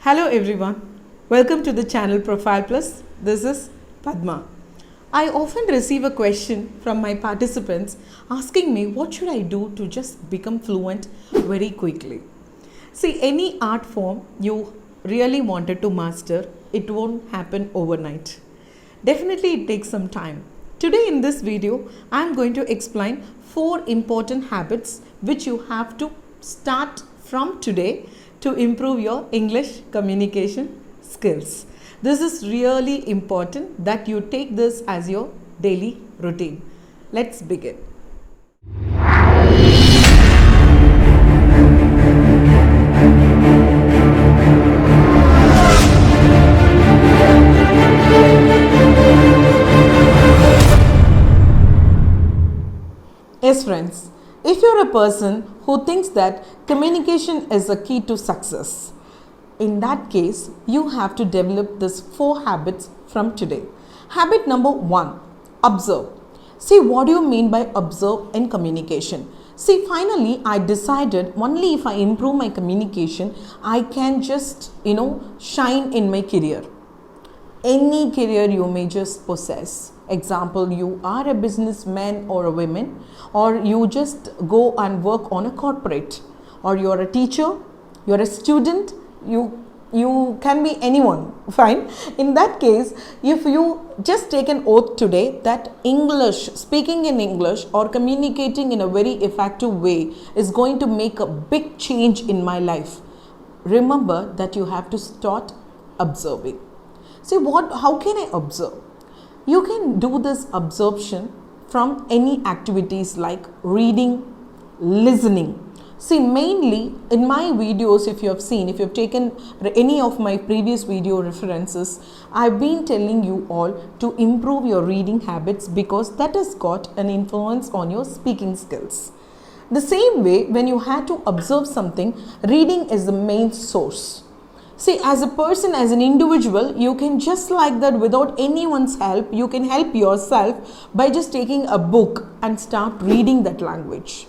Hello everyone, welcome to the channel Profile Plus. This is Padma. I often receive a question from my participants asking me what should I do to just become fluent very quickly. See, any art form you really wanted to master, it won't happen overnight. Definitely it takes some time. Today in this video, I am going to explain 4 important habits which you have to start from today to improve your English communication skills. This is really important that you take this as your daily routine. Let's begin. Yes, friends, if you're a person who thinks that communication is a key to success, in that case, you have to develop these 4 habits from today. Habit number 1, observe. See, what do you mean by observe in communication? See, finally, I decided only if I improve my communication, I can just, shine in my career. Any career you may just possess. Example, you are a businessman or a woman, or you just go and work on a corporate, or you are a teacher, you are a student, you can be anyone, fine. In that case, if you just take an oath today that English, speaking in English or communicating in a very effective way is going to make a big change in my life, remember that you have to start observing. See, how can I observe? You can do this absorption from any activities like reading, listening. See, mainly in my videos, if you've taken any of my previous video references, I've been telling you all to improve your reading habits because that has got an influence on your speaking skills. The same way, when you had to observe something, reading is the main source. See, as a person, as an individual, you can just like that without anyone's help, you can help yourself by just taking a book and start reading that language.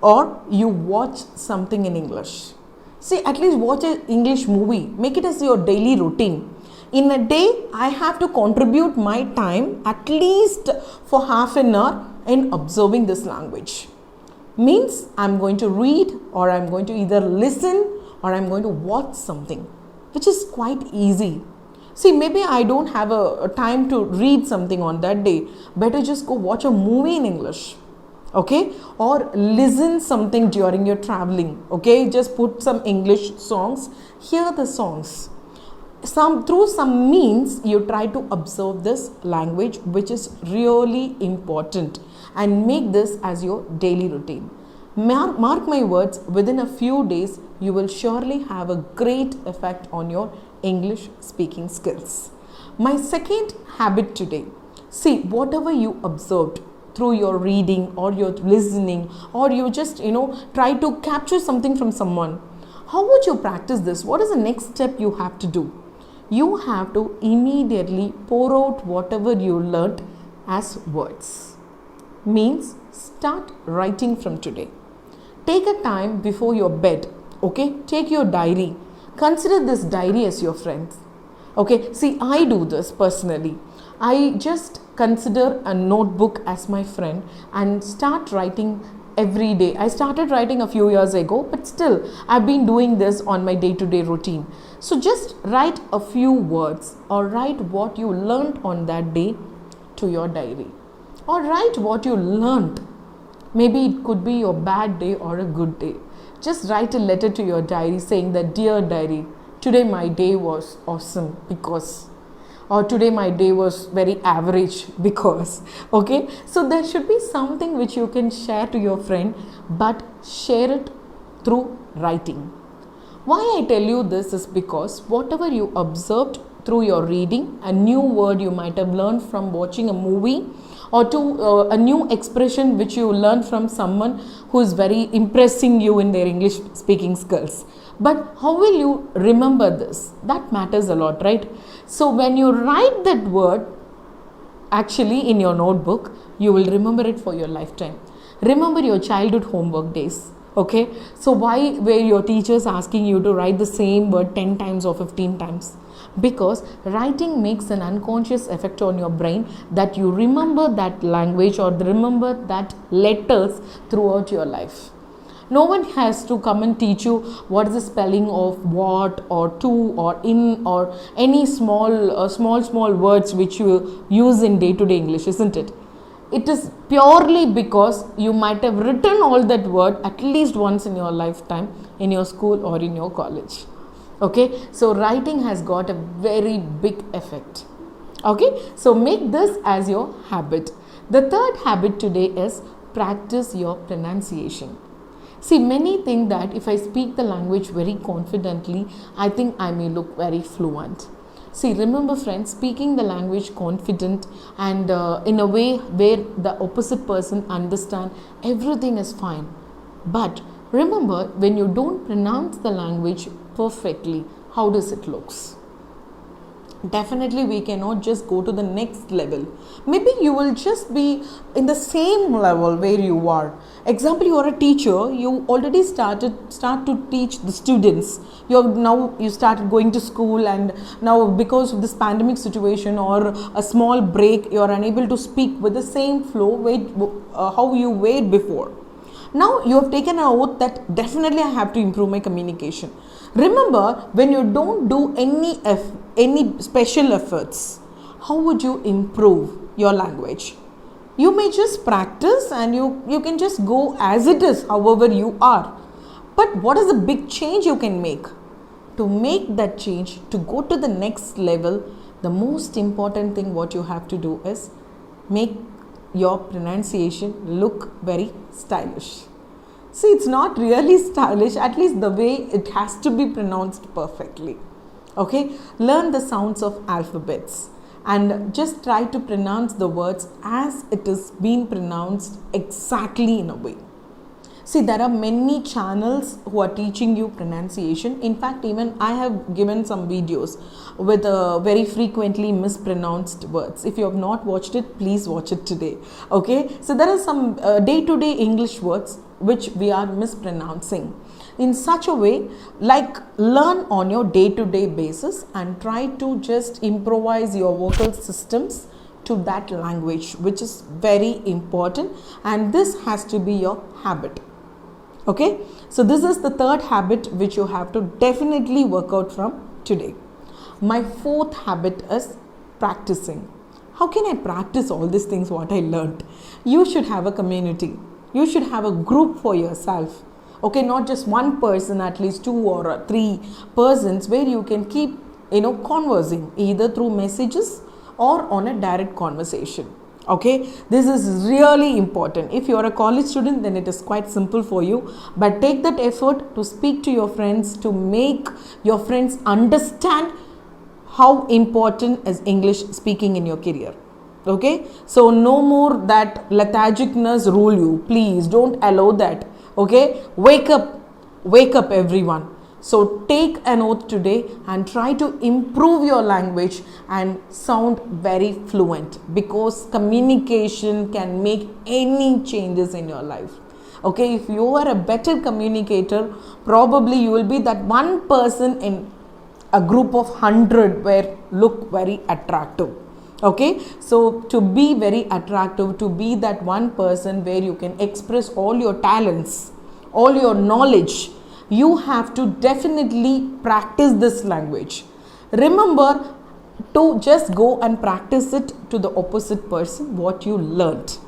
Or you watch something in English. See, at least watch an English movie. Make it as your daily routine. In a day, I have to contribute my time at least for half an hour in observing this language. Means I'm going to read or I'm going to either listen or I'm going to watch something, which is quite easy. See, maybe I don't have a time to read something on that day. Better just go watch a movie in English, okay? Or listen something during your traveling, okay? Just put some English songs, hear the songs. Through some means, you try to observe this language, which is really important, and make this as your daily routine. Mark my words, within a few days, you will surely have a great effect on your English speaking skills. My second habit today, see, whatever you observed through your reading or your listening, or you just, try to capture something from someone, how would you practice this? What is the next step you have to do? You have to immediately pour out whatever you learned as words. Means start writing from today. Take a time before your bed, okay? Take your diary. Consider this diary as your friend, okay? See, I do this personally. I just consider a notebook as my friend and start writing every day. I started writing a few years ago, but still, I've been doing this on my day-to-day routine. So just write a few words or write what you learned on that day to your diary. Or write what you learned. Maybe it could be your bad day or a good day. Just write a letter to your diary saying that, dear diary, today my day was awesome because, or today my day was very average because, okay? So there should be something which you can share to your friend, but share it through writing. Why I tell you this is because whatever you observed through your reading, a new word you might have learned from watching a movie, or to a new expression which you learn from someone who is very impressing you in their English speaking skills. But how will you remember this? That matters a lot, right? So when you write that word actually in your notebook, you will remember it for your lifetime. Remember your childhood homework days. Okay, so why were your teachers asking you to write the same word 10 times or 15 times? Because writing makes an unconscious effect on your brain that you remember that language or remember that letters throughout your life. No one has to come and teach you what is the spelling of what or to or in or any small words which you use in day-to-day English, isn't it? It is purely because you might have written all that word at least once in your lifetime in your school or in your college. Okay, so writing has got a very big effect. Okay, so make this as your habit. The third habit today is practice your pronunciation. See, many think that if I speak the language very confidently, I think I may look very fluent. See, remember friends, speaking the language confident and in a way where the opposite person understand everything is fine. But remember, when you don't pronounce the language perfectly, how does it looks? Definitely we cannot just go to the next level. Maybe you will just be in the same level where you are. Example, you are a teacher, you already start to teach the students. You started going to school, and now because of this pandemic situation or a small break, you are unable to speak with the same flow how you were before. Now you have taken an oath that definitely I have to improve my communication. Remember, when you don't do any special efforts, how would you improve your language? You may just practice and you can just go as it is, however you are. But what is the big change you can make? To make that change, to go to the next level, the most important thing what you have to do is make your pronunciation look very stylish. See, it's not really stylish, at least the way it has to be pronounced perfectly. Okay, learn the sounds of alphabets and just try to pronounce the words as it is being pronounced exactly in a way. See, there are many channels who are teaching you pronunciation. In fact, even I have given some videos with very frequently mispronounced words. If you have not watched it, please watch it today. Okay, so there are some day-to-day English words which we are mispronouncing. In such a way, like learn on your day-to-day basis and try to just improvise your vocal systems to that language, which is very important, and this has to be your habit. Okay, so this is the third habit which you have to definitely work out from today. My fourth habit is practicing. How can I practice all these things what I learned? You should have a community. You should have a group for yourself. Okay, not just one person, at least 2 or 3 persons where you can keep conversing either through messages or on a direct conversation. Okay, this is really important. If you are a college student, then it is quite simple for you, but take that effort to speak to your friends, to make your friends understand how important is English speaking in your career. Okay, so no more that lethargicness rule you. Please don't allow that. Okay, wake up everyone. So take an oath today and try to improve your language and sound very fluent, because communication can make any changes in your life. Okay, if you are a better communicator, probably you will be that one person in a group of 100 where look very attractive. Okay, so to be very attractive, to be that one person where you can express all your talents, all your knowledge, you have to definitely practice this language. Remember to just go and practice it to the opposite person what you learnt.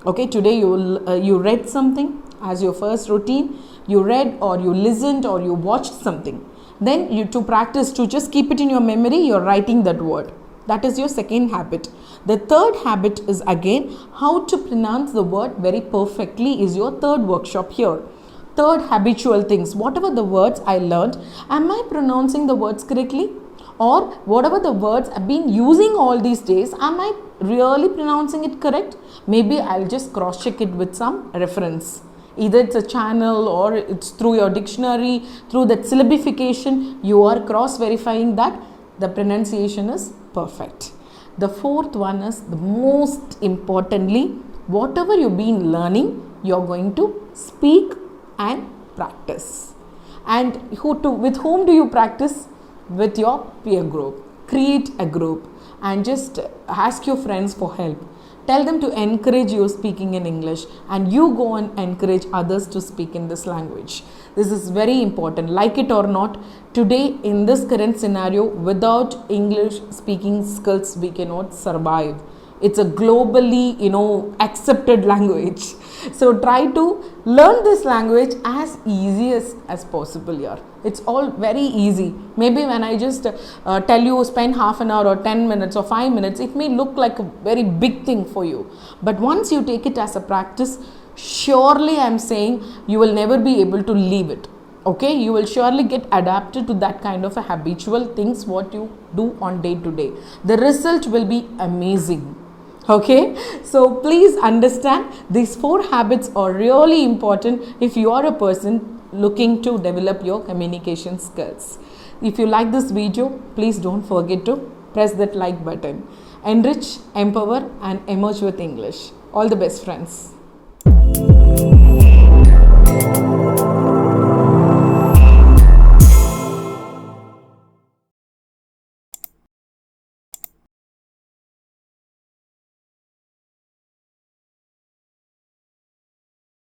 Okay, today you read something as your first routine, you read or you listened or you watched something. Then you to practice to just keep it in your memory, you're writing that word. That is your second habit. The third habit is again how to pronounce the word very perfectly is your third workshop here. Third, habitual things. Whatever the words I learned, am I pronouncing the words correctly? Or whatever the words I've been using all these days, am I really pronouncing it correct? Maybe I'll just cross check it with some reference. Either it's a channel or it's through your dictionary, through that syllabification, you are cross verifying that the pronunciation is perfect. The fourth one is the most importantly, whatever you've been learning, you're going to speak and practice. And with whom do you practice? With your peer group. Create a group and just ask your friends for help. Tell them to encourage you speaking in English, and you go and encourage others to speak in this language. This is very important. Like it or not, today in this current scenario, without English speaking skills, we cannot survive. It's a globally, accepted language. So try to learn this language as easy as possible here. It's all very easy. Maybe when I just tell you spend half an hour or 10 minutes or 5 minutes, it may look like a very big thing for you. But once you take it as a practice, surely I'm saying you will never be able to leave it. Okay, you will surely get adapted to that kind of a habitual things what you do on day to day. The result will be amazing. Okay, so please understand these 4 habits are really important if you are a person looking to develop your communication skills. If you like this video, please don't forget to press that like button. Enrich, empower and emerge with English. All the best, friends.